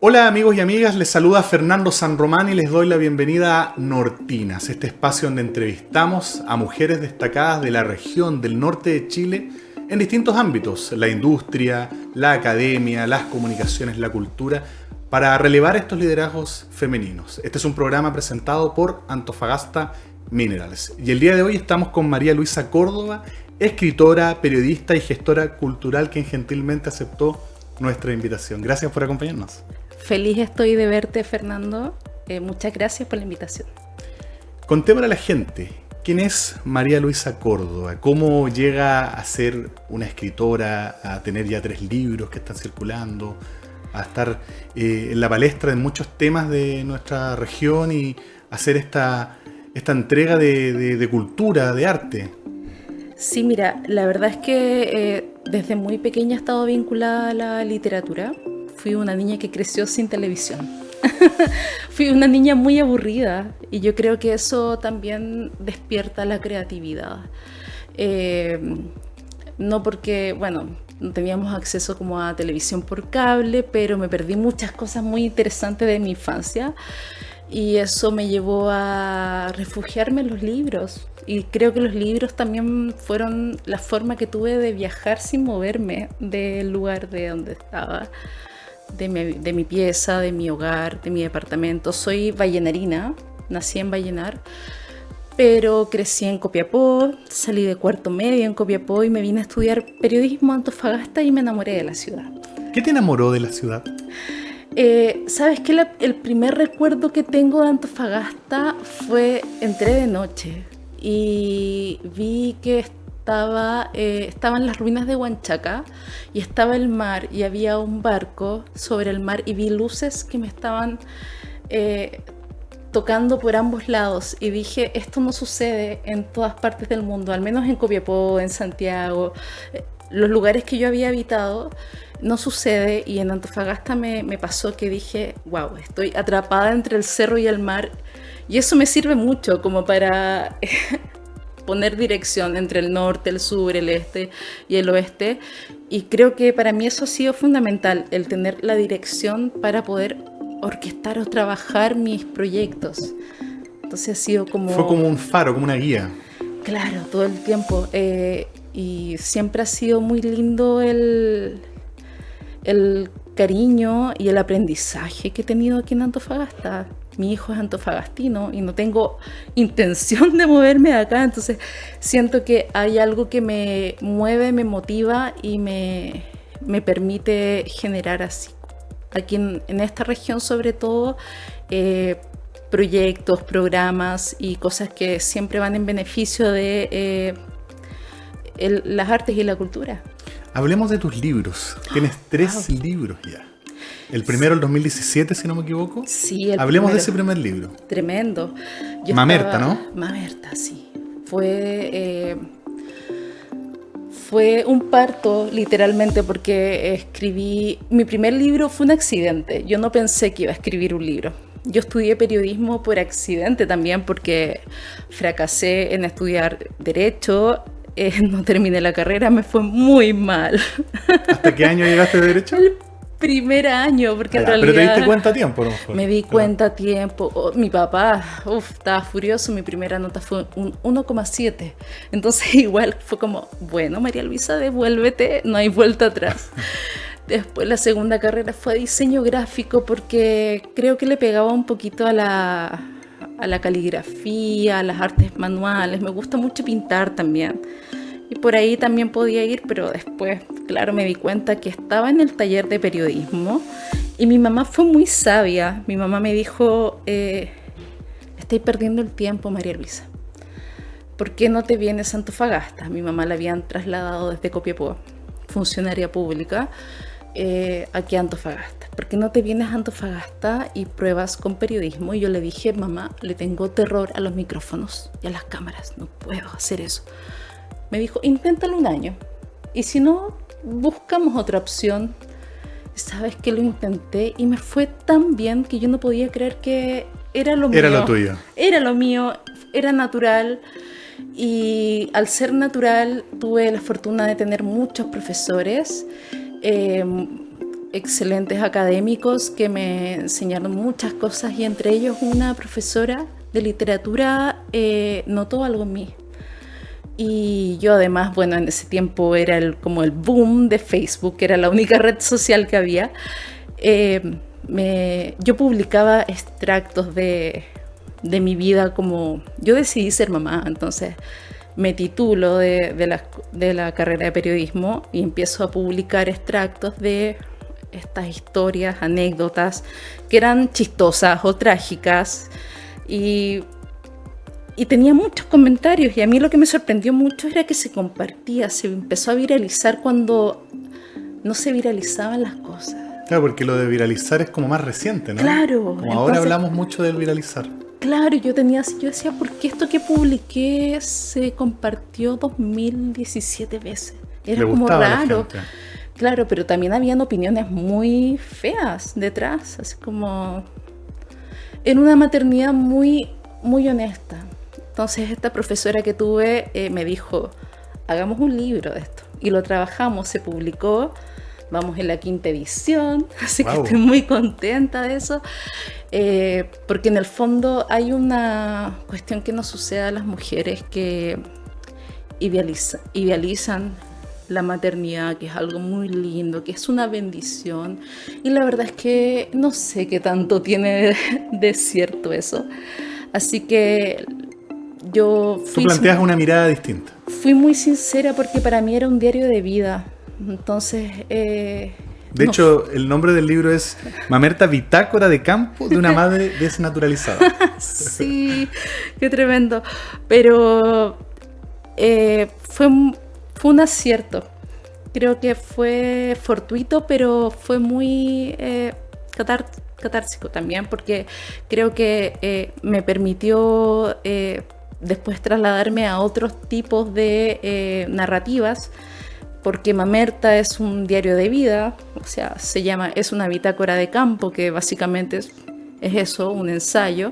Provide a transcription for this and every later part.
Hola amigos y amigas, les saluda Fernando San Román y les doy la bienvenida a Nortinas, este espacio donde entrevistamos a mujeres destacadas de la región del norte de Chile en distintos ámbitos, la industria, la academia, las comunicaciones, la cultura, para relevar estos liderazgos femeninos. Este es un programa presentado por Antofagasta Minerals y el día de hoy estamos con María Luisa Córdoba, escritora, periodista y gestora cultural, quien gentilmente aceptó nuestra invitación. Gracias por acompañarnos. Feliz estoy de verte, Fernando. Muchas gracias por la invitación. Conté para la gente, ¿quién es María Luisa Córdoba? ¿Cómo llega a ser una escritora, a tener ya 3 libros que están circulando, a estar en la palestra de muchos temas de nuestra región y hacer esta entrega de cultura, de arte? Sí, mira, la verdad es que desde muy pequeña he estado vinculada a la literatura. Fui una niña que creció sin televisión. Fui una niña muy aburrida y yo creo que eso también despierta la creatividad. No porque, bueno, no teníamos acceso como a televisión por cable, pero me perdí muchas cosas muy interesantes de mi infancia y eso me llevó a refugiarme en los libros. Y creo que los libros también fueron la forma que tuve de viajar sin moverme del lugar de donde estaba. De mi pieza, de mi hogar, de mi departamento. Soy vallenarina, nací en Vallenar, pero crecí en Copiapó, salí de cuarto medio en Copiapó y me vine a estudiar periodismo a Antofagasta y me enamoré de la ciudad. ¿Qué te enamoró de la ciudad? ¿Sabes qué? El primer recuerdo que tengo de Antofagasta entré de noche y vi que estaban las ruinas de Huanchaca y estaba el mar y había un barco sobre el mar y vi luces que me estaban tocando por ambos lados y dije, esto no sucede en todas partes del mundo, al menos en Copiapó, en Santiago, los lugares que yo había habitado, no sucede. Y en Antofagasta me pasó que dije, wow, estoy atrapada entre el cerro y el mar y eso me sirve mucho como para poner dirección entre el norte, el sur, el este y el oeste. Y creo que para mí eso ha sido fundamental, el tener la dirección para poder orquestar o trabajar mis proyectos. Entonces ha sido como... Fue como un faro, como una guía. Claro, todo el tiempo. Y siempre ha sido muy lindo el cariño y el aprendizaje que he tenido aquí en Antofagasta. Mi hijo es antofagastino y no tengo intención de moverme de acá, entonces siento que hay algo que me mueve, me motiva y me permite generar así, aquí en esta región sobre todo, proyectos, programas y cosas que siempre van en beneficio de las artes y la cultura. Hablemos de tus libros. Tienes 3 libros ya. El primero, el 2017, si no me equivoco. Sí, Hablemos de ese primer libro. Tremendo. Mamerta, ¿no? Mamerta, sí. Fue un parto, literalmente, porque escribí... Mi primer libro fue un accidente. Yo no pensé que iba a escribir un libro. Yo estudié periodismo por accidente también, porque fracasé en estudiar Derecho. No terminé la carrera, me fue muy mal. ¿Hasta qué año llegaste de Derecho? El primer año, porque en realidad... Pero te diste cuenta a tiempo, ¿no? Me di cuenta a tiempo. Mi papá, estaba furioso, mi primera nota fue un 1,7. Entonces igual fue como, bueno, María Luisa, devuélvete, no hay vuelta atrás. Después la segunda carrera fue diseño gráfico, porque creo que le pegaba un poquito a la caligrafía, a las artes manuales. Me gusta mucho pintar también. Y por ahí también podía ir, pero después, claro, me di cuenta que estaba en el taller de periodismo y mi mamá fue muy sabia. Mi mamá me dijo, estáis perdiendo el tiempo, María Luisa. ¿Por qué no te vienes a Antofagasta? Mi mamá la habían trasladado desde Copiapó, funcionaria pública, aquí a Antofagasta. ¿Por qué no te vienes a Antofagasta y pruebas con periodismo? Y yo le dije, mamá, le tengo terror a los micrófonos y a las cámaras, no puedo hacer eso. Me dijo, inténtalo 1 año y si no, buscamos otra opción. ¿Sabes qué? Lo intenté y me fue tan bien que yo no podía creer que era lo mío. Era lo tuyo. Era lo mío, era natural. Y al ser natural tuve la fortuna de tener muchos profesores excelentes académicos que me enseñaron muchas cosas y entre ellos una profesora de literatura notó algo en mí. Y yo además, bueno, en ese tiempo era como el boom de Facebook, era la única red social que había. Yo publicaba extractos de mi vida, como yo decidí ser mamá, entonces me titulo de la carrera de periodismo y empiezo a publicar extractos de estas historias, anécdotas que eran chistosas o trágicas y tenía muchos comentarios y a mí lo que me sorprendió mucho era que se compartía, se empezó a viralizar cuando no se viralizaban las cosas. Claro, porque lo de viralizar es como más reciente, ¿no? Claro. Como entonces, ahora hablamos mucho del viralizar. Claro, yo decía, ¿por qué esto que publiqué se compartió 2017 veces? Era como raro. Claro, pero también habían opiniones muy feas detrás, así como en una maternidad muy, muy honesta. Entonces esta profesora que tuve me dijo, hagamos un libro de esto. Y lo trabajamos, se publicó, vamos en la 5ª edición, así que estoy muy contenta de eso. Porque en el fondo hay una cuestión que nos sucede a las mujeres que idealizan la maternidad, que es algo muy lindo, que es una bendición. Y la verdad es que no sé qué tanto tiene de cierto eso. Así que yo Tú planteas una mirada distinta. Fui muy sincera porque para mí era un diario de vida. Entonces... De hecho, el nombre del libro es Mamerta, bitácora de campo de una madre desnaturalizada. Sí, qué tremendo. Pero fue un acierto. Creo que fue fortuito, pero fue muy catártico también, porque creo que me permitió después trasladarme a otros tipos de narrativas. Porque Mamerta es un diario de vida, o sea, es una bitácora de campo, que básicamente es eso, un ensayo.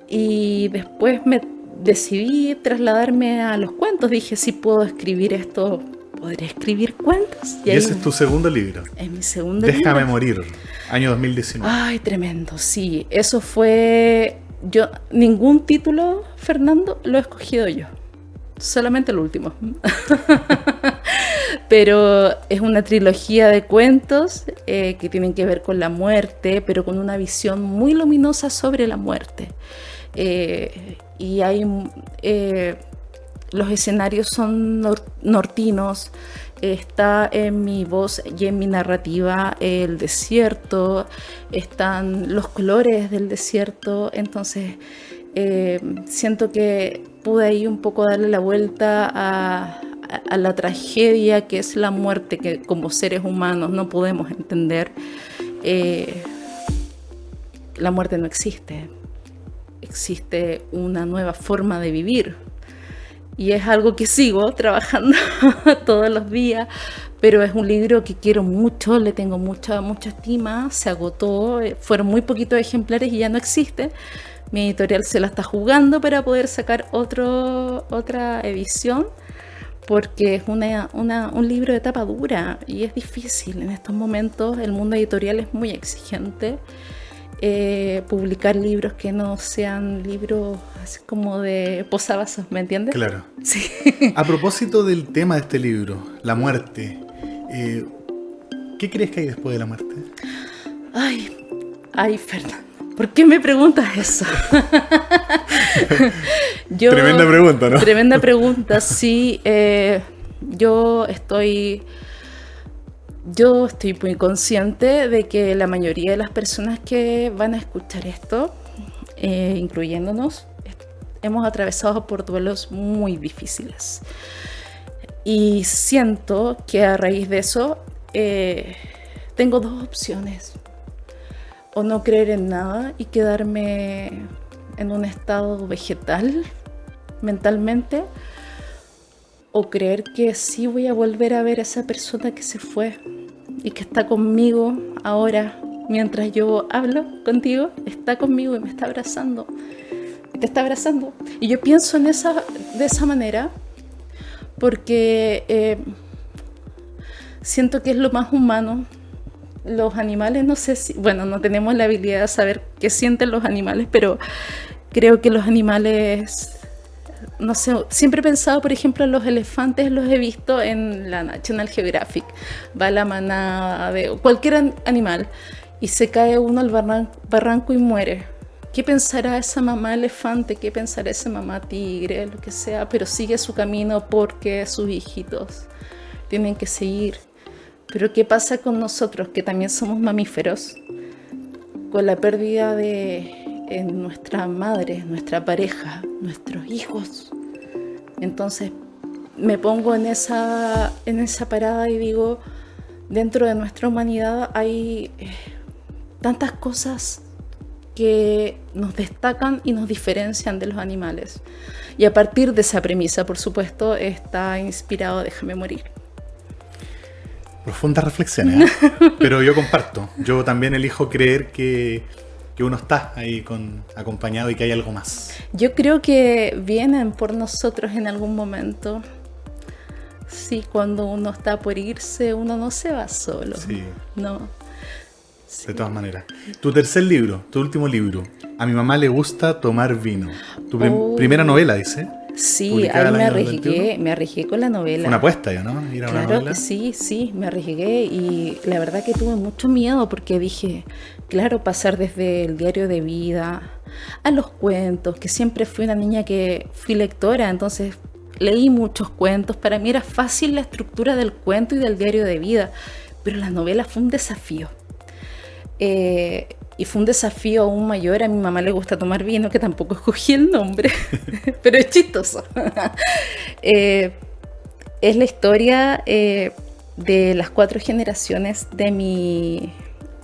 Y después me decidí trasladarme a los cuentos. Dije, si puedo escribir esto, ¿podré escribir cuentos? Y ese es tu segundo libro. Es mi segundo libro. Déjame morir, año 2019. Ay, tremendo, sí. Eso fue... Ningún título, Fernando, lo he escogido yo. Solamente el último. Pero es una trilogía de cuentos que tienen que ver con la muerte, pero con una visión muy luminosa sobre la muerte. Y hay los escenarios son nortinos. Está en mi voz y en mi narrativa el desierto, están los colores del desierto. Entonces siento que pude ahí un poco darle la vuelta a la tragedia que es la muerte, que como seres humanos no podemos entender. La muerte no existe, existe una nueva forma de vivir. Y es algo que sigo trabajando todos los días, pero es un libro que quiero mucho, le tengo mucha estima, se agotó, fueron muy poquitos ejemplares y ya no existe. Mi editorial se la está jugando para poder sacar otra edición, porque es un libro de tapa dura y es difícil. En estos momentos el mundo editorial es muy exigente. Publicar libros que no sean libros así como de posavasos, ¿me entiendes? Claro. Sí. A propósito del tema de este libro, la muerte, ¿qué crees que hay después de la muerte? Ay, Fernando, ¿por qué me preguntas eso? Tremenda pregunta, ¿no? Tremenda pregunta, sí. Yo estoy muy consciente de que la mayoría de las personas que van a escuchar esto, incluyéndonos, hemos atravesado por duelos muy difíciles. Y siento que a raíz de eso tengo dos opciones. O no creer en nada y quedarme en un estado vegetal mentalmente, o creer que sí voy a volver a ver a esa persona que se fue y que está conmigo ahora, mientras yo hablo contigo, está conmigo y me está abrazando. Te está abrazando. Y yo pienso de esa manera porque siento que es lo más humano los animales, no sé si, bueno, no tenemos la habilidad de saber qué sienten los animales, pero creo que los animales, no sé, siempre he pensado, por ejemplo, en los elefantes, los he visto en la National Geographic, va la manada de cualquier animal y se cae uno al barranco y muere. ¿Qué pensará esa mamá elefante? ¿Qué pensará esa mamá tigre? Lo que sea, pero sigue su camino porque sus hijitos tienen que seguir. Pero ¿qué pasa con nosotros, que también somos mamíferos? Con la pérdida de nuestra madre, nuestra pareja, nuestros hijos. Entonces me pongo en esa parada y digo, dentro de nuestra humanidad hay tantas cosas que nos destacan y nos diferencian de los animales. Y a partir de esa premisa, por supuesto, está inspirado Déjame morir. Profundas reflexiones, ¿eh? Pero yo comparto. Yo también elijo creer que uno está ahí acompañado y que hay algo más. Yo creo que vienen por nosotros en algún momento. Sí, cuando uno está por irse, uno no se va solo. Sí. No. De todas maneras. Tu tercer libro, tu último libro. A mi mamá le gusta tomar vino. Tu primera novela, dice. Sí, ahí me arriesgué con la novela. Fue una apuesta ya, ¿no? Ir a una novela. Que sí, me arriesgué y la verdad que tuve mucho miedo porque dije, claro, pasar desde el diario de vida a los cuentos, que siempre fui una niña que fui lectora, entonces leí muchos cuentos. Para mí era fácil la estructura del cuento y del diario de vida, pero la novela fue un desafío. Y fue un desafío aún mayor. A mi mamá le gusta tomar vino, que tampoco escogí el nombre, pero es chistoso. Es la historia de las 4 generaciones de mi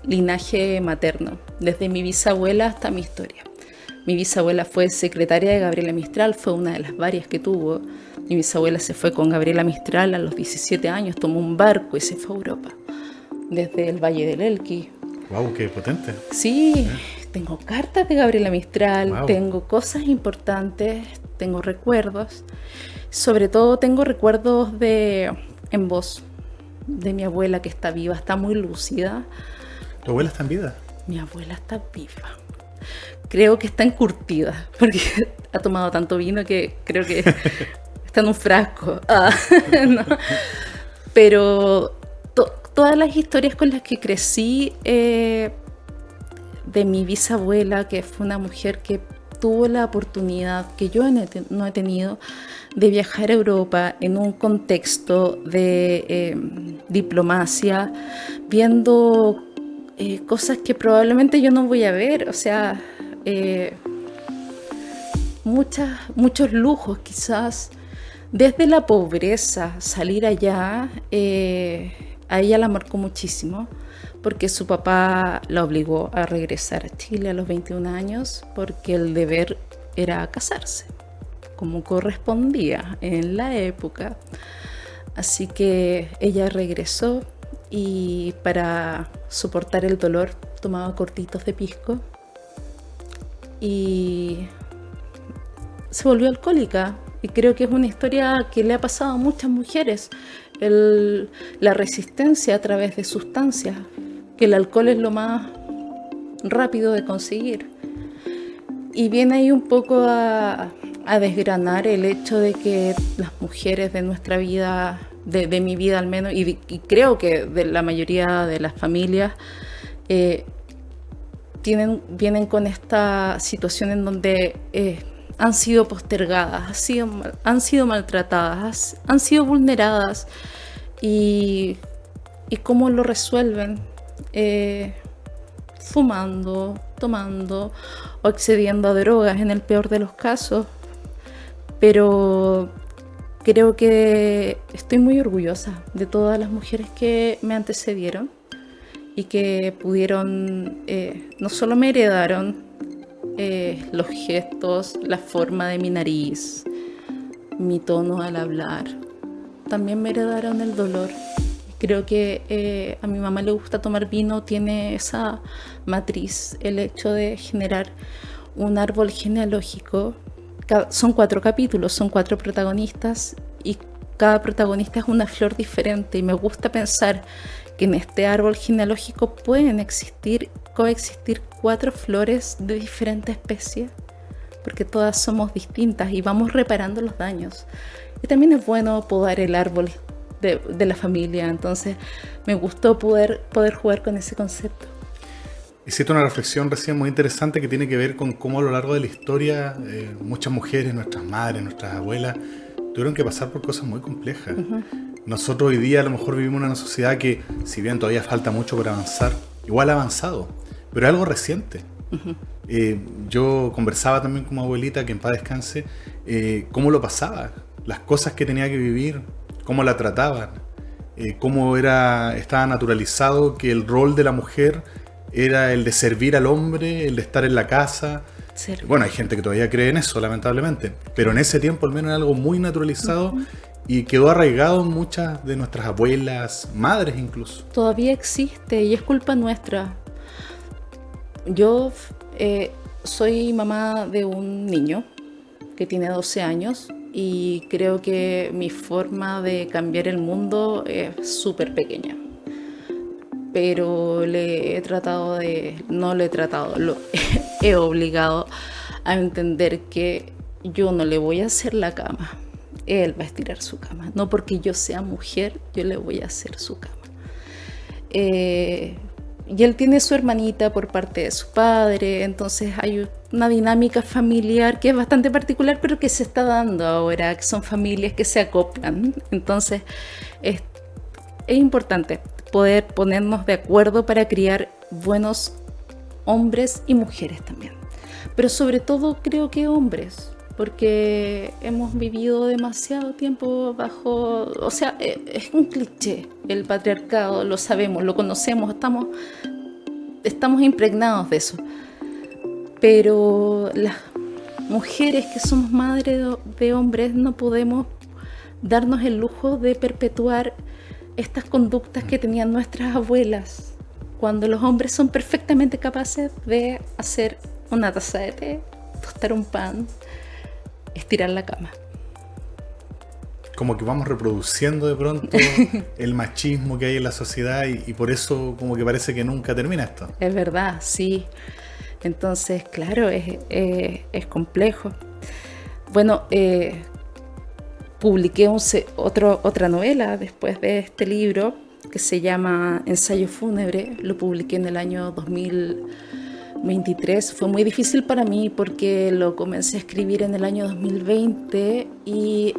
linaje materno, desde mi bisabuela hasta mi historia. Mi bisabuela fue secretaria de Gabriela Mistral, fue una de las varias que tuvo. Mi bisabuela se fue con Gabriela Mistral a los 17 años, tomó un barco y se fue a Europa, desde el Valle del Elqui. ¡Wow! ¡Qué potente! Sí, tengo cartas de Gabriela Mistral, wow. Tengo cosas importantes, tengo recuerdos. Sobre todo tengo recuerdos en voz de mi abuela, que está viva, está muy lúcida. ¿Tu abuela está en vida? Mi abuela está viva. Creo que está encurtida, porque ha tomado tanto vino que creo que está en un frasco. No. Pero todas las historias con las que crecí, de mi bisabuela, que fue una mujer que tuvo la oportunidad, que yo no he tenido, de viajar a Europa en un contexto de diplomacia, viendo cosas que probablemente yo no voy a ver, o sea, muchos lujos quizás, desde la pobreza, salir allá, a ella la marcó muchísimo, porque su papá la obligó a regresar a Chile a los 21 años, porque el deber era casarse, como correspondía en la época. Así que ella regresó y para soportar el dolor tomaba cortitos de pisco y se volvió alcohólica. Y creo que es una historia que le ha pasado a muchas mujeres, la resistencia a través de sustancias, que el alcohol es lo más rápido de conseguir. Y viene ahí un poco a desgranar el hecho de que las mujeres de nuestra vida, de mi vida al menos, y creo que de la mayoría de las familias, vienen con esta situación en donde han sido postergadas, han sido maltratadas, han sido vulneradas, y cómo lo resuelven, fumando, tomando o accediendo a drogas en el peor de los casos. Pero creo que estoy muy orgullosa de todas las mujeres que me antecedieron y que pudieron, no solo me heredaron los gestos, la forma de mi nariz, mi tono al hablar, también me heredaron el dolor. Creo que a mi mamá le gusta tomar vino, tiene esa matriz, el hecho de generar un árbol genealógico. Son 4 capítulos, son 4 protagonistas, y cada protagonista es una flor diferente y me gusta pensar que en este árbol genealógico pueden coexistir 4 flores de diferentes especies, porque todas somos distintas y vamos reparando los daños. Y también es bueno podar el árbol de la familia, entonces me gustó poder jugar con ese concepto. Hiciste una reflexión recién muy interesante que tiene que ver con cómo a lo largo de la historia muchas mujeres, nuestras madres, nuestras abuelas, tuvieron que pasar por cosas muy complejas. Uh-huh. Nosotros hoy día a lo mejor vivimos en una sociedad que, si bien todavía falta mucho por avanzar, igual ha avanzado, pero es algo reciente. Uh-huh. Yo conversaba también con mi abuelita, que en paz descanse, cómo lo pasaba, las cosas que tenía que vivir, cómo la trataban, cómo estaba naturalizado que el rol de la mujer era el de servir al hombre, el de estar en la casa. Bueno, hay gente que todavía cree en eso, lamentablemente, pero en ese tiempo al menos era algo muy naturalizado. Uh-huh. Y quedó arraigado en muchas de nuestras abuelas, madres incluso. Todavía existe y es culpa nuestra. Yo soy mamá de un niño que tiene 12 años y creo que mi forma de cambiar el mundo es súper pequeña. Pero lo he obligado a entender que yo no le voy a hacer la cama. Él va a estirar su cama. No porque yo sea mujer, yo le voy a hacer su cama. Y él tiene su hermanita por parte de su padre, entonces hay una dinámica familiar que es bastante particular, pero que se está dando ahora, que son familias que se acoplan. Entonces es importante poder ponernos de acuerdo para criar buenos hombres y mujeres también. Pero sobre todo creo que hombres, porque hemos vivido demasiado tiempo bajo, o sea, es un cliché, el patriarcado, lo sabemos, lo conocemos, estamos impregnados de eso. Pero las mujeres que somos madres de hombres no podemos darnos el lujo de perpetuar estas conductas que tenían nuestras abuelas, cuando los hombres son perfectamente capaces de hacer una taza de té, tostar un pan, estirar la cama. Como que vamos reproduciendo de pronto el machismo que hay en la sociedad y por eso como que parece que nunca termina esto. Es verdad, sí. Entonces, claro, es complejo. Bueno, publiqué otra novela después de este libro que se llama Ensayo Fúnebre. Lo publiqué en el año 2023. Fue muy difícil para mí porque lo comencé a escribir en el año 2020 y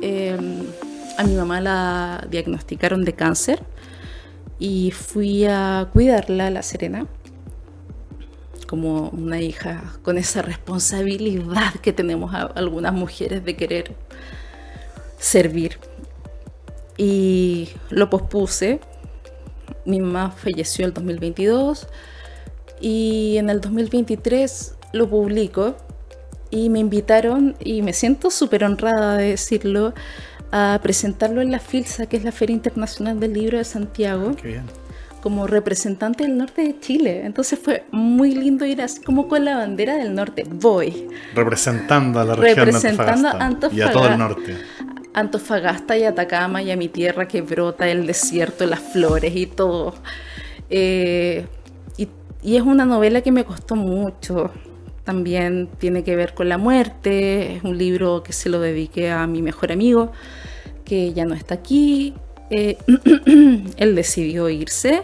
a mi mamá la diagnosticaron de cáncer y fui a cuidarla a La Serena como una hija con esa responsabilidad que tenemos a algunas mujeres de querer servir. Y lo pospuse. Mi mamá falleció el 2022 y en el 2023 lo publico y me invitaron, y me siento súper honrada de decirlo, a presentarlo en la FILSA, que es la Feria Internacional del Libro de Santiago. Qué bien. Como representante del norte de Chile. Entonces fue muy lindo ir así como con la bandera del norte. Voy. Representando a la región representando de Antofagasta y a todo el norte. Antofagasta y Atacama y a mi tierra que brota el desierto, las flores y todo. Y es una novela que me costó mucho. También tiene que ver con la muerte. Es un libro que se lo dediqué a mi mejor amigo, que ya no está aquí. Él decidió irse.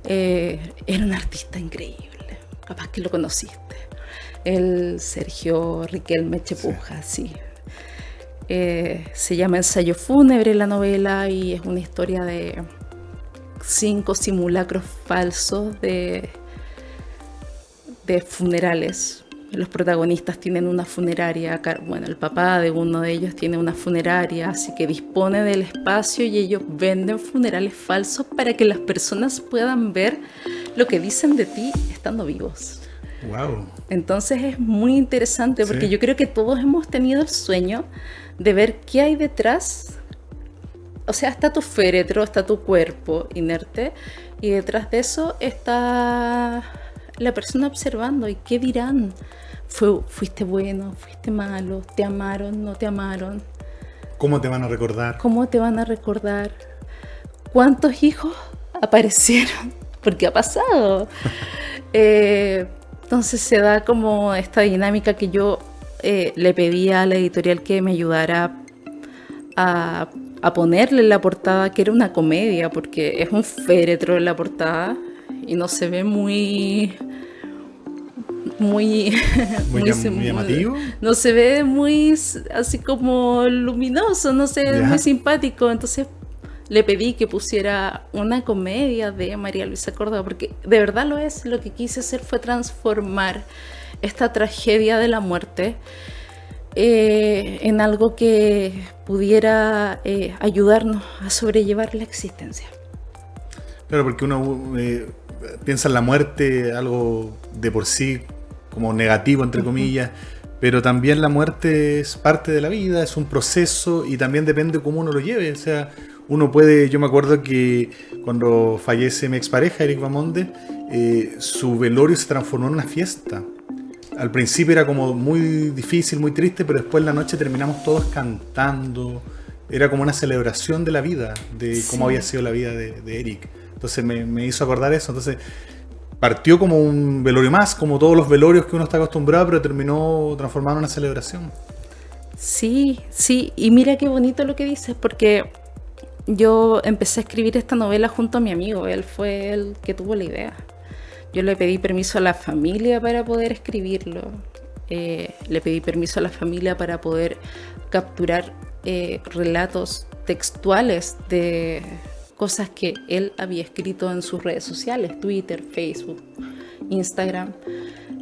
Era un artista increíble, capaz que lo conociste, el Sergio Riquelme Chepuja, sí. Se llama Ensayo Fúnebre la novela y es una historia de 5 simulacros falsos de funerales. Los protagonistas tienen una funeraria, bueno, el papá de uno de ellos tiene una funeraria, así que dispone del espacio y ellos venden funerales falsos para que las personas puedan ver lo que dicen de ti estando vivos. Wow. Entonces es muy interesante porque yo creo que todos hemos tenido el sueño de ver qué hay detrás. O sea, está tu féretro, está tu cuerpo inerte y detrás de eso está la persona observando. ¿Y qué dirán? ¿Fuiste bueno? ¿Fuiste malo? ¿Te amaron? ¿No te amaron? ¿Cómo te van a recordar? ¿Cómo te van a recordar? ¿Cuántos hijos aparecieron? Porque ha pasado. Entonces se da como esta dinámica que yo le pedí a la editorial que me ayudara a ponerle en la portada, que era una comedia, porque es un féretro en la portada y no se ve muy muy llamativo. No se ve muy así como luminoso, no sé, Ya. muy simpático. Entonces le pedí que pusiera una comedia de María Luisa Córdoba, porque de verdad lo es. Lo que quise hacer fue transformar esta tragedia de la muerte en algo que pudiera ayudarnos a sobrellevar la existencia. Claro, porque uno piensa en la muerte, algo de por sí como negativo, entre comillas, pero también la muerte es parte de la vida, es un proceso y también depende cómo uno lo lleve. O sea, uno puede, yo me acuerdo que cuando fallece mi expareja, Eric Bamonde, su velorio se transformó en una fiesta. Al principio era como muy difícil, muy triste, pero después en la noche terminamos todos cantando. Era como una celebración de la vida, de cómo había sido la vida de Eric. Entonces me hizo acordar eso. Entonces partió como un velorio más, como todos los velorios que uno está acostumbrado, pero terminó transformado en una celebración. Sí, sí, y mira qué bonito lo que dices, porque yo empecé a escribir esta novela junto a mi amigo, él fue el que tuvo la idea. Yo le pedí permiso a la familia para poder escribirlo, le pedí permiso a la familia para poder capturar relatos textuales de cosas que él había escrito en sus redes sociales, Twitter, Facebook, Instagram.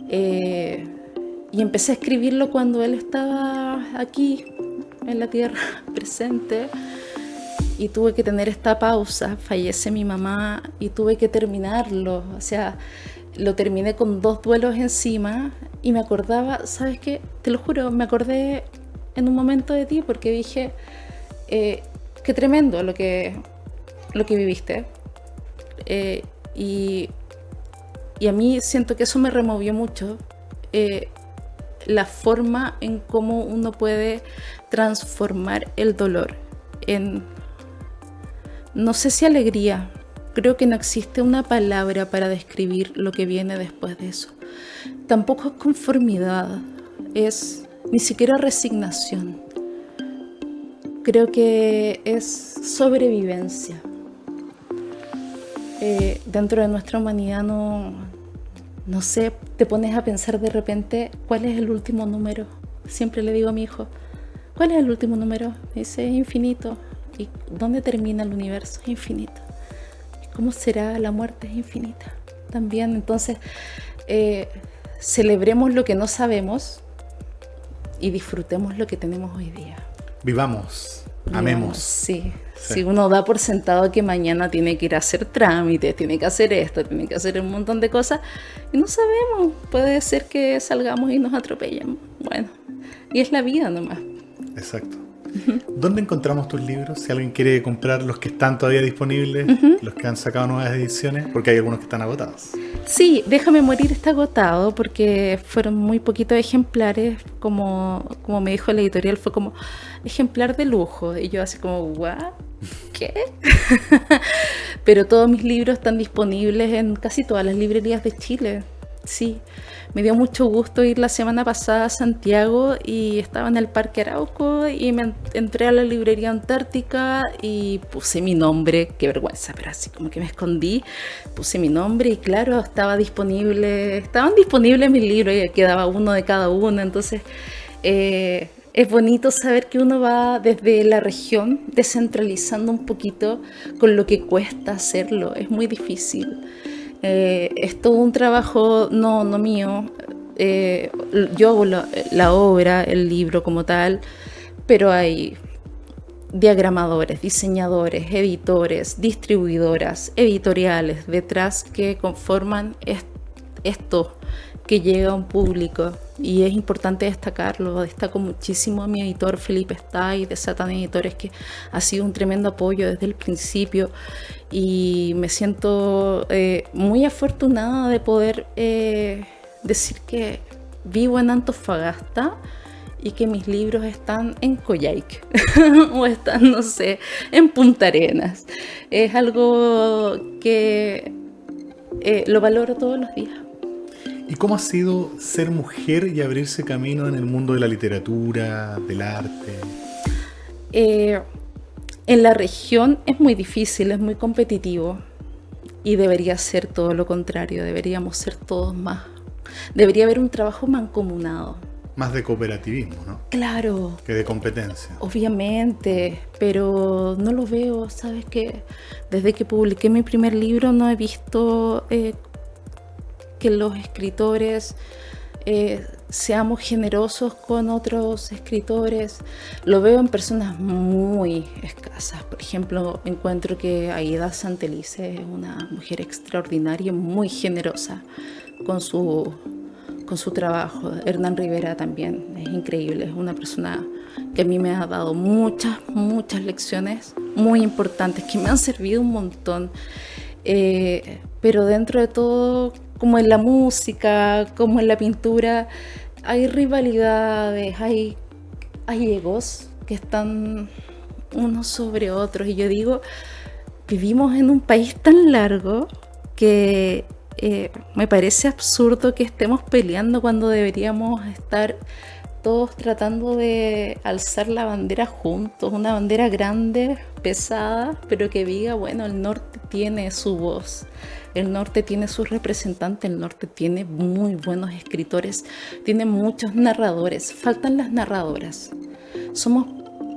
Y empecé a escribirlo cuando él estaba aquí, en la tierra, presente. Y tuve que tener esta pausa, fallece mi mamá y tuve que terminarlo. O sea, lo terminé con 2 duelos encima y me acordaba, ¿sabes qué? Te lo juro, me acordé en un momento de ti porque dije, qué tremendo lo que viviste. Y a mí siento que eso me removió mucho. La forma en cómo uno puede transformar el dolor en, no sé si alegría, creo que no existe una palabra para describir lo que viene después de eso. Tampoco es conformidad, es ni siquiera resignación. Creo que es sobrevivencia. Dentro de nuestra humanidad no sé, te pones a pensar de repente cuál es el último número. Siempre le digo a mi hijo, ¿cuál es el último número? Dice, es infinito. ¿Y dónde termina el universo? Es infinito. ¿Cómo será la muerte? Es infinita también. Entonces, celebremos lo que no sabemos y disfrutemos lo que tenemos hoy día. Vivamos, amemos. Sí. Si uno da por sentado que mañana tiene que ir a hacer trámites, tiene que hacer esto, tiene que hacer un montón de cosas, y no sabemos, puede ser que salgamos y nos atropellen. Bueno, y es la vida nomás. Exacto. ¿Dónde encontramos tus libros? Si alguien quiere comprar los que están todavía disponibles, los que han sacado nuevas ediciones, porque hay algunos que están agotados. Sí, Déjame morir está agotado porque fueron muy poquitos ejemplares, como me dijo la editorial, fue como ejemplar de lujo. Y yo así como, ¿what? ¿Qué? Pero todos mis libros están disponibles en casi todas las librerías de Chile. Sí, me dio mucho gusto ir la semana pasada a Santiago y estaba en el Parque Arauco y me entré a la librería Antártica y puse mi nombre, qué vergüenza, pero así como que me escondí, puse mi nombre y claro, estaban disponibles mis libros y quedaba uno de cada uno. Entonces es bonito saber que uno va desde la región descentralizando un poquito con lo que cuesta hacerlo, es muy difícil. Es todo un trabajo no mío. Yo hago la obra, el libro como tal, pero hay diagramadores, diseñadores, editores, distribuidoras, editoriales detrás que conforman esto que llega a un público, y es importante destacarlo. Destaco muchísimo a mi editor Felipe Stay de Satan Editores, que ha sido un tremendo apoyo desde el principio, y me siento muy afortunada de poder decir que vivo en Antofagasta y que mis libros están en Coyhaique o están, no sé, en Punta Arenas. Es algo que lo valoro todos los días. ¿Y cómo ha sido ser mujer y abrirse camino en el mundo de la literatura, del arte? En la región es muy difícil, es muy competitivo y debería ser todo lo contrario, deberíamos ser todos más. Debería haber un trabajo mancomunado. Más de cooperativismo, ¿no? Claro. Que de competencia. Obviamente, pero no lo veo, ¿sabes qué? Desde que publiqué mi primer libro no he visto que los escritores seamos generosos con otros escritores. Lo veo en personas muy escasas. Por ejemplo, encuentro que Aida Santelice es una mujer extraordinaria, muy generosa con su trabajo. Hernán Rivera también es increíble, es una persona que a mí me ha dado muchas lecciones muy importantes que me han servido un montón. Pero dentro de todo, como en la música, como en la pintura, hay rivalidades, hay egos que están unos sobre otros. Y yo digo, vivimos en un país tan largo que me parece absurdo que estemos peleando cuando deberíamos estar todos tratando de alzar la bandera juntos, una bandera grande, pesada, pero que diga, bueno, el norte tiene su voz, el norte tiene sus representantes, el norte tiene muy buenos escritores, tiene muchos narradores, faltan las narradoras, somos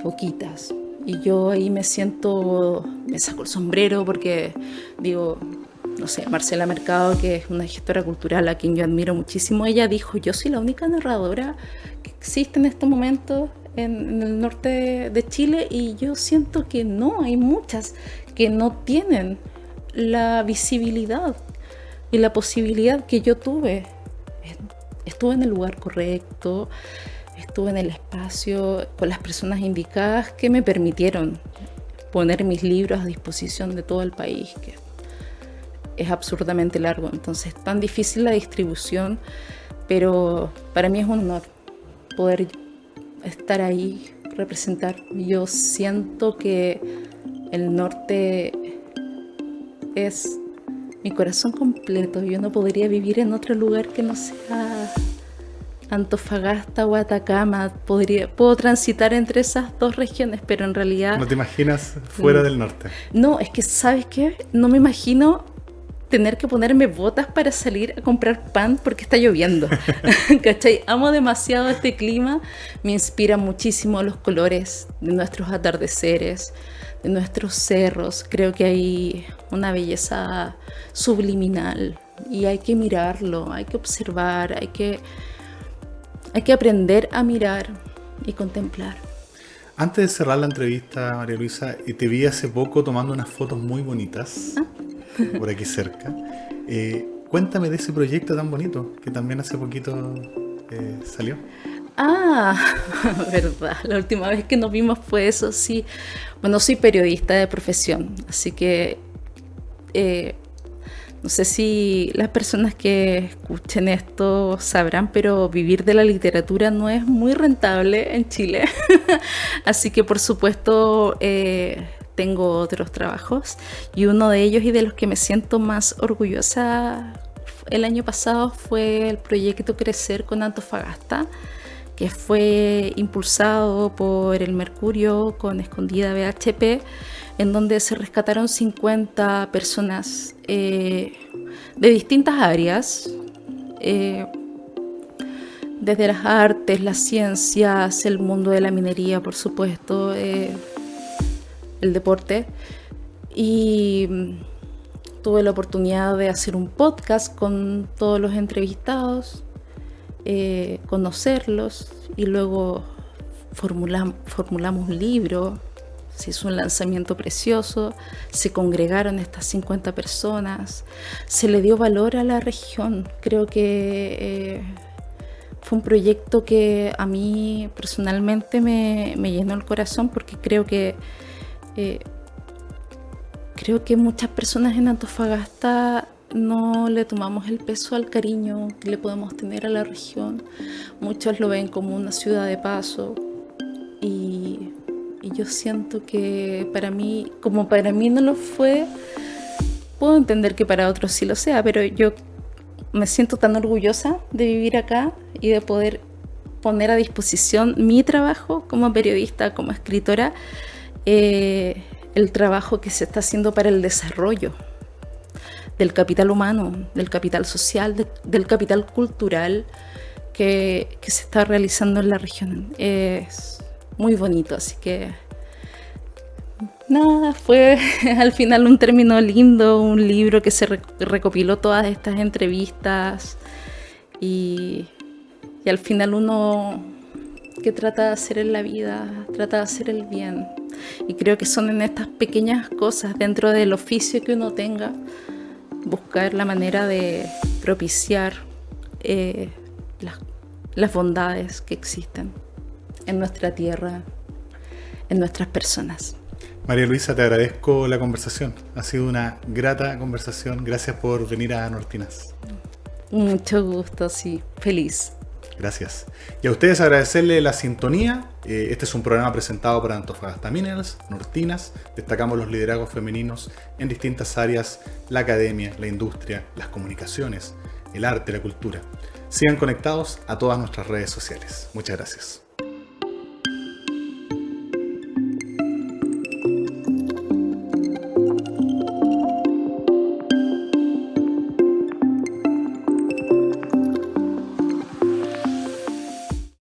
poquitas. Y yo ahí me saco el sombrero porque digo, no sé, Marcela Mercado, que es una gestora cultural a quien yo admiro muchísimo, ella dijo, yo soy la única narradora que existe en este momento en el norte de Chile, y yo siento que no, hay muchas que no tienen la visibilidad y la posibilidad que yo tuve. Estuve en el lugar correcto, estuve en el espacio con las personas indicadas que me permitieron poner mis libros a disposición de todo el país, que es absurdamente largo, entonces es tan difícil la distribución, pero para mí es un honor poder estar ahí, representar. Yo siento que el norte es mi corazón completo, yo no podría vivir en otro lugar que no sea Antofagasta o Atacama. Puedo transitar entre esas dos regiones, pero en realidad... ¿No te imaginas fuera del norte? No, es que ¿sabes qué? No me imagino tener que ponerme botas para salir a comprar pan porque está lloviendo. ¿Cachai? Amo demasiado este clima, me inspira muchísimo los colores de nuestros atardeceres, de nuestros cerros. Creo que hay una belleza subliminal y hay que mirarlo, hay que observar, hay que aprender a mirar y contemplar. Antes de cerrar la entrevista, María Luisa, te vi hace poco tomando unas fotos muy bonitas por aquí cerca. Cuéntame de ese proyecto tan bonito que también hace poquito salió. Verdad, la última vez que nos vimos fue eso, sí. Bueno, soy periodista de profesión, así que no sé si las personas que escuchen esto sabrán, pero vivir de la literatura no es muy rentable en Chile. Así que por supuesto tengo otros trabajos, y uno de ellos y de los que me siento más orgullosa el año pasado fue el proyecto Crecer con Antofagasta, que fue impulsado por el Mercurio con Escondida BHP, en donde se rescataron 50 personas de distintas áreas, desde las artes, las ciencias, el mundo de la minería, por supuesto, el deporte, y tuve la oportunidad de hacer un podcast con todos los entrevistados, conocerlos, y luego formulamos un libro. Se hizo un lanzamiento precioso, se congregaron estas 50 personas, se le dio valor a la región. Creo que fue un proyecto que a mí personalmente me llenó el corazón, porque creo que muchas personas en Antofagasta no le tomamos el peso al cariño que le podemos tener a la región. Muchos lo ven como una ciudad de paso y yo siento que para mí, como para mí no lo fue, puedo entender que para otros sí lo sea, pero yo me siento tan orgullosa de vivir acá y de poder poner a disposición mi trabajo como periodista, como escritora, el trabajo que se está haciendo para el desarrollo del capital humano, del capital social, del capital cultural que se está realizando en la región. Es muy bonito, así que nada, fue al final un término lindo, un libro que se recopiló todas estas entrevistas y al final uno que trata de hacer en la vida, trata de hacer el bien. Y creo que son en estas pequeñas cosas, dentro del oficio que uno tenga, buscar la manera de propiciar las bondades que existen en nuestra tierra, en nuestras personas. María Luisa, te agradezco la conversación. Ha sido una grata conversación. Gracias por venir a Nortinas. Mucho gusto, sí. Feliz. Gracias. Y a ustedes agradecerle la sintonía. Este es un programa presentado por Antofagasta Minerals, Nortinas. Destacamos los liderazgos femeninos en distintas áreas: la academia, la industria, las comunicaciones, el arte, la cultura. Sigan conectados a todas nuestras redes sociales. Muchas gracias.